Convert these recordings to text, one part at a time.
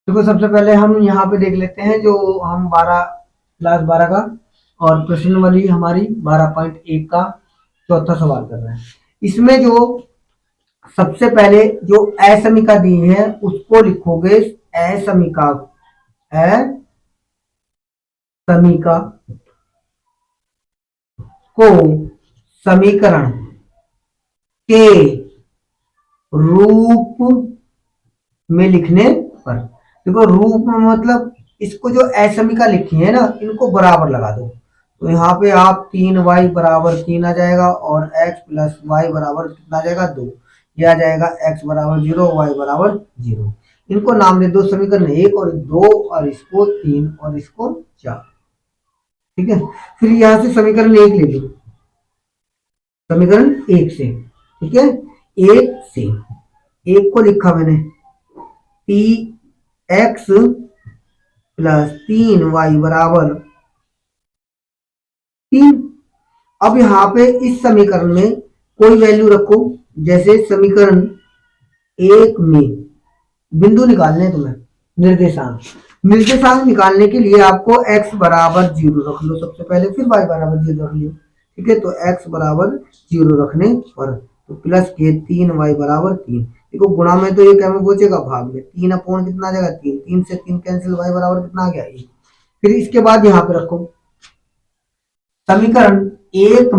देखो सबसे पहले हम यहाँ पे देख लेते हैं जो हम 12 क्लास 12 का और प्रश्न वाली हमारी 12.1 का चौथा सवाल कर रहे हैं। इसमें जो सबसे पहले जो असमिका दी है उसको लिखोगे असमिका असमिका को समीकरण के रूप में लिखने पर, देखो रूप में मतलब इसको जो असमिका लिखी है ना इनको बराबर लगा दो। तो यहाँ पे आप 3y बराबर 3 आ जाएगा और x प्लस वाई बराबर कितना आ जाएगा 2। ये आ जाएगा x बराबर 0 y बराबर 0। इनको नाम दे दो समीकरण 1 और 2 और इसको 3 और इसको 4। ठीक है, फिर यहाँ से समीकरण 1 ले लो, समीकरण 1 से। ठीक है, 1 से 1 को लिखा मैंने x प्लस 3y बराबर 3। अब यहाँ पे इस समीकरण में कोई वैल्यू रखो, जैसे समीकरण 1 में बिंदु निकालने तुम्हें निर्देशांक निर्देशांक निकालने के लिए आपको x बराबर 0 रख लो सबसे पहले, फिर y बराबर 0 रख लियो। ठीक है, तो x बराबर 0 रखने पर तो प्लस के 3y बराबर 3। देखो गुणा में तो ये क्या में पहुंचेगा भाग में, 3 अपॉन कितना आ जाएगा 3, 3 से 3 कैंसिल, y बराबर कितना आ गया 1। फिर इसके बाद यहाँ पे रखो समीकरण 1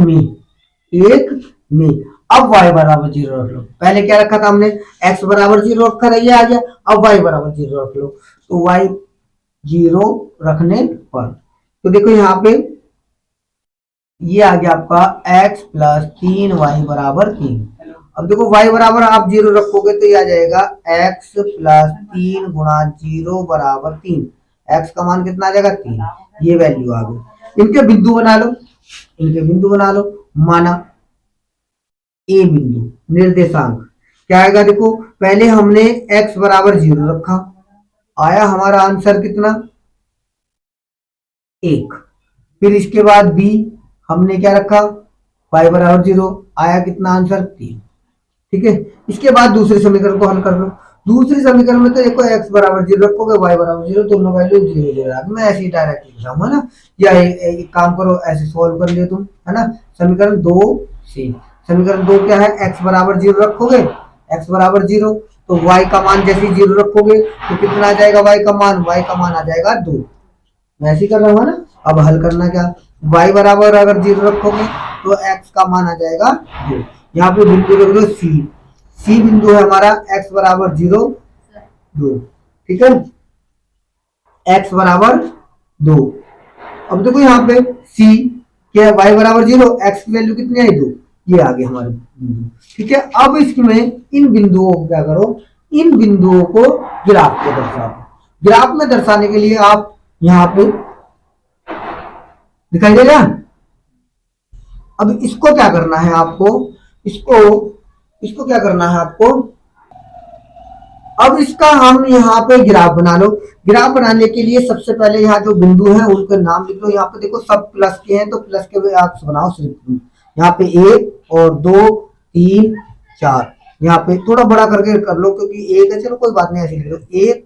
में अब y बराबर 0 रख लो। पहले क्या रखा था हमने, x बराबर 0 रखा था, ये आ गया। अब y बराबर 0 रख लो, तो y 0 रखने पर तो देखो यहाँ पे ये आ गया आपका x प्लस 3y बराबर 3। अब देखो y बराबर आप 0 रखोगे तो ये आ जाएगा x प्लस 3 गुणा 0 बराबर 3। x का मान कितना आ जाएगा 3, ये वैल्यू आ गई। इनके बिंदु बना लो, इनके बिंदु बना लो। माना ए बिंदु, निर्देशांक क्या आएगा, देखो पहले हमने x बराबर 0 रखा, आया हमारा आंसर कितना 1। फिर इसके बाद b हमने क्या रखा, y बराबर 0, आया कितना आंसर 3। ठीक है, इसके बाद दूसरे समीकरण को हल कर लो। दूसरे समीकरण में तो देखो x बराबर 0 रखोगे, y बराबर 0, दोनों वैल्यू 0 0। मैं ऐसे ही डायरेक्ट लिख रहा हूँ, है ना। या एक काम करो, ऐसे सॉल्व कर लियो तुम, है ना। समीकरण 2 से समीकरण 2 क्या है, x बराबर 0 रखोगे, x बराबर 0 तो y का मान जैसे 0 रखोगे तो कितना आ जाएगा y का मान, y का मान आ जाएगा 2। मैं ऐसे ही कर रहा हूँ ना। अब हल करना क्या, y बराबर अगर 0 रखोगे तो x का मान आ जाएगा 2। यहाँ पे बिंदु रख दो सी बिंदु है हमारा, x बराबर 0 2। ठीक है, x बराबर 2। अब देखो यहाँ पे c क्या है, y बराबर 0, x की वैल्यू कितनी आई 2, ये आ गए हमारे बिंदु। ठीक है, अब इसमें इन बिंदुओं को क्या करो, इन बिंदुओं को ग्राफ में दर्शाओ। ग्राफ में दर्शाने के लिए आप यहाँ पे दिखाई देगा। अब इसको क्या करना है आपको, इसको क्या करना है आपको, अब इसका हम यहाँ पे ग्राफ बना लो। ग्राफ बनाने के लिए सबसे पहले यहाँ जो बिंदु है उनके नाम लिख लो। यहाँ पे देखो सब प्लस के हैं तो प्लस के आप बनाओ सिर्फ। यहाँ पे 1 और 2 3 4, यहाँ पे थोड़ा बड़ा करके कर लो क्योंकि 1 है, चलो कोई बात नहीं, ऐसे लिख लो 1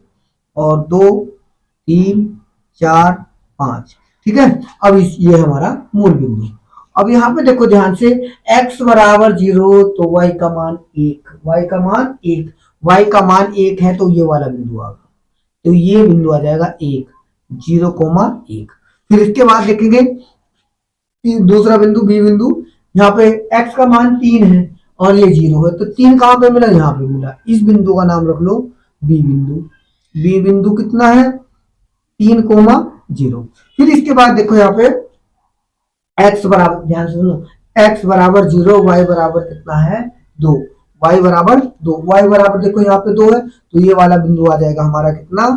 और 2 3 4 5। ठीक है, अब ये हमारा मूल बिंदु। अब यहाँ पे देखो ध्यान से, x बराबर 0 तो y का मान 1, y का मान 1, y का मान 1 है तो ये वाला बिंदु आ गया, तो ये बिंदु आ जाएगा 1 0,1। फिर इसके बाद देखेंगे दूसरा बिंदु b बिंदु, यहाँ पे x का मान 3 है और ये 0 है, तो 3 कहां पे मिला, यहाँ पे मिला। इस बिंदु का नाम रख लो b बिंदु। b बिंदु कितना है 3,0। फिर इसके बाद देखो यहाँ पे x बराबर, ध्यान से सुनो, x बराबर 0, y बराबर कितना है 2, y बराबर 2, y बराबर देखो यहाँ पे 2 है तो ये वाला बिंदु आ जाएगा हमारा कितना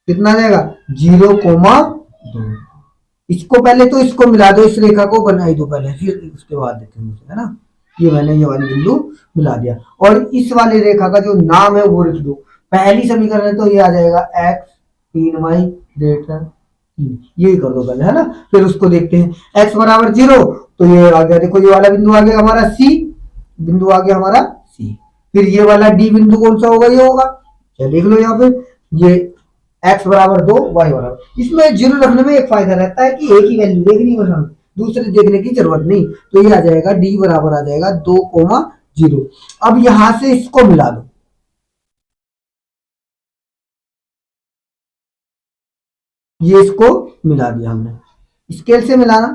कितना आ जाएगा 0,2। इसको पहले तो इसको मिला दो, इस रेखा को बनाई दो पहले, फिर उसके बाद देखेंगे, है ना। ये मैंने ये वाली बिंदु मिला दिया और इस वाली रेखा का जो नाम है वो लिख दो। पहली समीकरण है तो ये आ जाएगा x 3y ग्रेटर 3, यही कर दो पहले, है ना। फिर उसको देखते हैं, x बराबर 0 तो ये आ गया, देखो ये वाला बिंदु आ गया हमारा c बिंदु, आ गया हमारा c। फिर ये वाला d बिंदु कौन सा होगा, ये होगा, क्या देख लो यहाँ पे ये x बराबर 2 y बराबर, इसमें जीरो रखने में एक फायदा रहता है कि एक ही वैल्यू देखनी है, बस हमें दूसरे देखने की जरूरत नहीं। तो ये आ जाएगा d बराबर आ जाएगा 2,0। अब यहां से इसको मिला दो, ये इसको मिला दिया हमने, स्केल से मिलाना,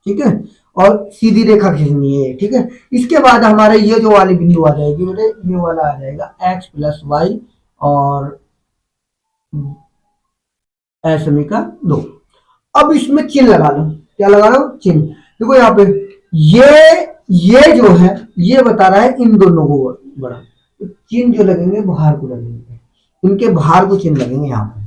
ठीक है, और सीधी रेखा खींचनी है, ठीक है। इसके बाद हमारे ये जो वाली बिंदु आ जाएगी बेटे, ये वाला आ जाएगा x प्लस वाई और समीकरण 2। अब इसमें चिन्ह लगा लो, क्या लगा लो, चिन्ह। देखो यहाँ पे ये जो है ये बता रहा है इन दोनों को बड़ा, तो चिन्ह जो लगेंगे बाहर को लगेंगे, इनके बाहर को चिन्ह लगेंगे यहाँ पे।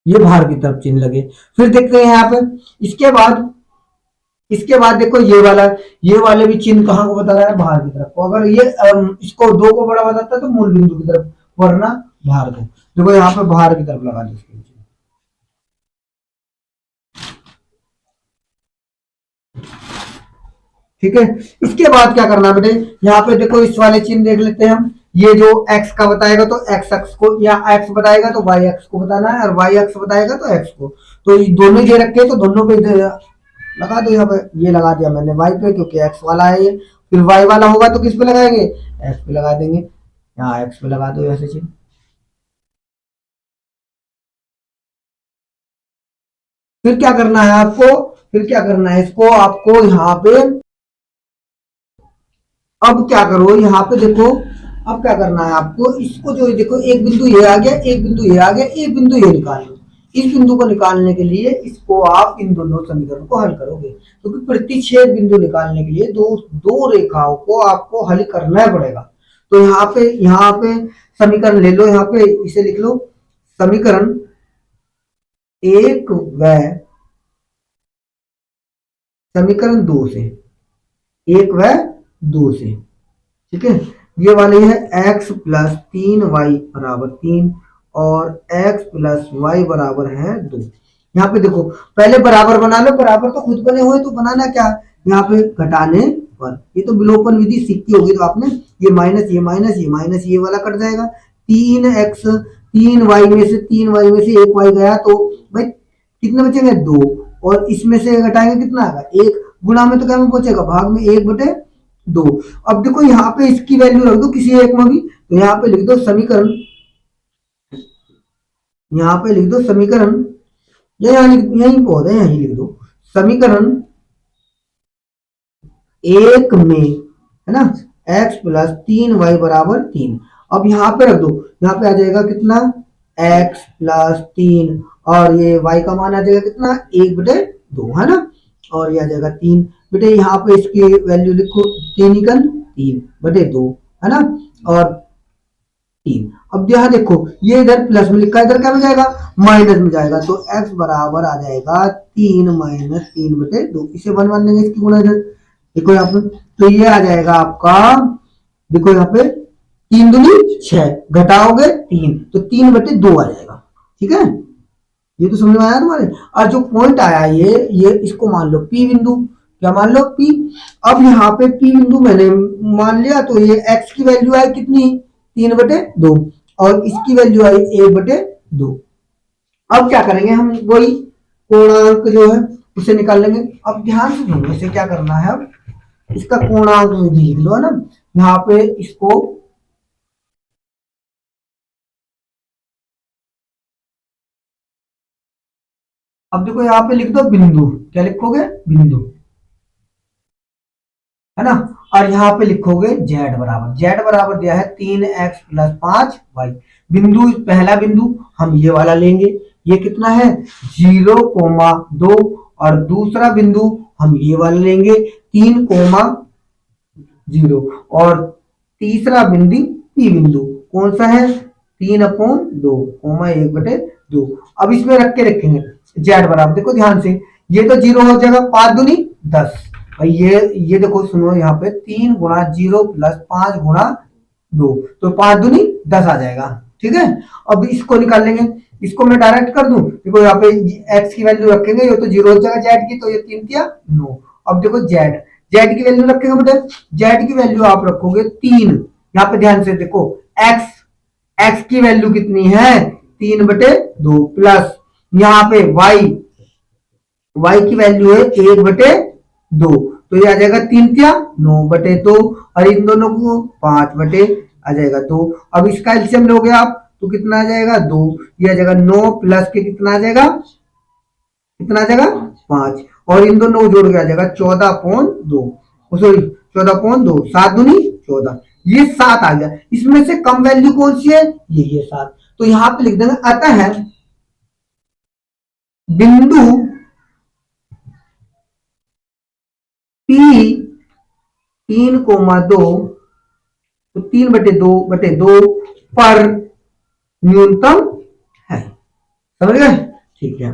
ये बाहर की तरफ चिन्ह लगे, फिर देखते हैं यहाँ पे। इसके बाद देखो ये वाले भी चिन्ह कहाँ को बता रहा है, बाहर की तरफ को। अगर ये इसको 2 को बड़ा बताता है तो मूल बिंदु की तरफ, वरना बाहर को। देखो यहाँ पे बाहर की तरफ लगा दो इसके, ठीक है। इसके बाद क्या करना बेटे, यहाँ पे देखो इस वाले चिन्ह देख लेते हैं हम। ये जो x का बताएगा तो x अक्ष को, या x बताएगा तो y अक्ष को बताना है, और y अक्ष बताएगा तो x को। तो ये दोनों दे रखे हैं तो दोनों पे लगा दो। यहाँ पे ये लगा दिया मैंने y पे, क्योंकि x वाला है ये। फिर y वाला होगा तो किस पे लगाएंगे, x पे लगा देंगे, यहाँ x पे लगा दो ऐसे चिन्ह। फिर क्या करना है आपको, फिर क्या करना है इसको आपको यहाँ पे, अब क्या करो यहाँ पे देखो, अब क्या करना है आपको, इसको जो देखो एक बिंदु ये आ गया, एक बिंदु ये आ गया, एक बिंदु ये निकाल लो। इस बिंदु को निकालने के लिए इसको आप इन दोनों समीकरण को हल करोगे, क्योंकि प्रतिच्छेद बिंदु निकालने के लिए दो रेखाओं को आपको हल करना पड़ेगा। तो यहाँ पे समीकरण ले लो, यहाँ पे इसे लिख लो, समीकरण 1 व समीकरण 2 से, 1 व 2 से, ठीक है। ये वाली है x प्लस 3y बराबर 3 और x प्लस वाई बराबर है 2। यहाँ पे देखो पहले बराबर बना लो, बराबर तो खुद बने हुए तो बनाना क्या, यहाँ पे घटाने पर, ये तो विलोपन विधि सीखी होगी तो आपने, ये माइनस ये माइनस ये माइनस ये वाला कट जाएगा। 3y में से 3y में से 1y गया तो भाई कितने बचेंगे 2, और इसमें से घटाएंगे कितना आएगा 1, गुणा में तो क्या में पहुंचेगा भाग में 1/2। अब देखो यहाँ पे इसकी वैल्यू रख दो किसी एक में भी, तो यहाँ पे लिख दो समीकरण, यहाँ पे लिख दो समीकरण, यहीं पौध है यहीं लिख दो, समीकरण 1 में है ना x प्लस 3y बराबर 3। अब यहाँ पे रख दो, यहाँ पे आ जाएगा कितना x प्लस 3, और ये y का मान आ जाएगा कितना 1/2 है ना, और ये आ जाएगा 3। बेटे यहाँ पे इसकी वैल्यू लिखो 3×3/2 है ना, और 3। अब यहाँ देखो ये इधर प्लस में लिखा है, इधर क्या में जाएगा माइनस में जाएगा, तो x बराबर आ जाएगा 3 - 3/2। इसे 1 मान लेंगे, इसकी गुणा इधर देखो यहाँ पे, तो ये आ जाएगा आपका, देखो यहाँ पे 3 दूनी 6, घटाओगे 3 तो 3/2 आ जाएगा, ठीक है। ये तो समझ में आया तुम्हारे। और जो पॉइंट आया ये इसको मान लो P बिंदु, क्या मान लो P। अब यहाँ पे P बिंदु मैंने मान लिया, तो ये x की वैल्यू आई कितनी 3/2 और इसकी वैल्यू आई 1/2। अब क्या करेंगे हम, वही कोणांक जो है उसे निकाल लेंगे। अब ध्यान से सुनो, इसे क्या करना है, अब इसका कोणांक विधि लिख लो है ना, यहाँ पे इसको अब देखो यहाँ पे लिख दो बिंदु, क्या लिखोगे बिंदु है ना, और यहाँ पे लिखोगे z बराबर दिया है 3x प्लस 5y। बिंदु पहला बिंदु हम ये वाला लेंगे, ये कितना है 0,2, और दूसरा बिंदु हम ये वाला लेंगे 3,0, और तीसरा बिंदु P बिंदु कौन सा है 3/2, 1/2। अब इसमें रख के रखेंगे z बराबर, देखो ध्यान से, ये तो 0 हो जाएगा, 5 दूनी 10, और ये देखो सुनो यहाँ पे 3 × 0 प्लस 5 × 2, तो 5 दूनी 10 आ जाएगा, ठीक है। अब इसको निकाल लेंगे, इसको मैं डायरेक्ट कर दूं, देखो यहाँ पे x की वैल्यू रखेंगे, ये तो 0 हो जाएगा z की, तो ये 3 किया 9, अब देखो जेड, जेड की वैल्यू रखेंगे बेटा, जेड की वैल्यू आप रखोगे 3। यहाँ पे ध्यान से देखो, एक्स, एक्स की वैल्यू कितनी है 3/2 प्लस यहाँ पे वाई, वाई की वैल्यू है 1/2, तो ये आ जाएगा 3×9/2 और इन दोनों को 5 आ जाएगा 2। अब इसका एलसीएम लोगे आप तो कितना आ जाएगा 2, ये आ जाएगा 9 प्लस के कितना आ जाएगा, कितना आ जाएगा 5, और इन दोनों को जोड़ के आ जाएगा 14.2, सॉरी 14.2, 7 दूनी 14, ये 7 आ गया। इसमें से कम वैल्यू कौन सी है, यही है 7, तो यहां पे लिख देंगे अतः बिंदु P 3,2 तो 3/2 पर न्यूनतम है। समझ गए, ठीक है।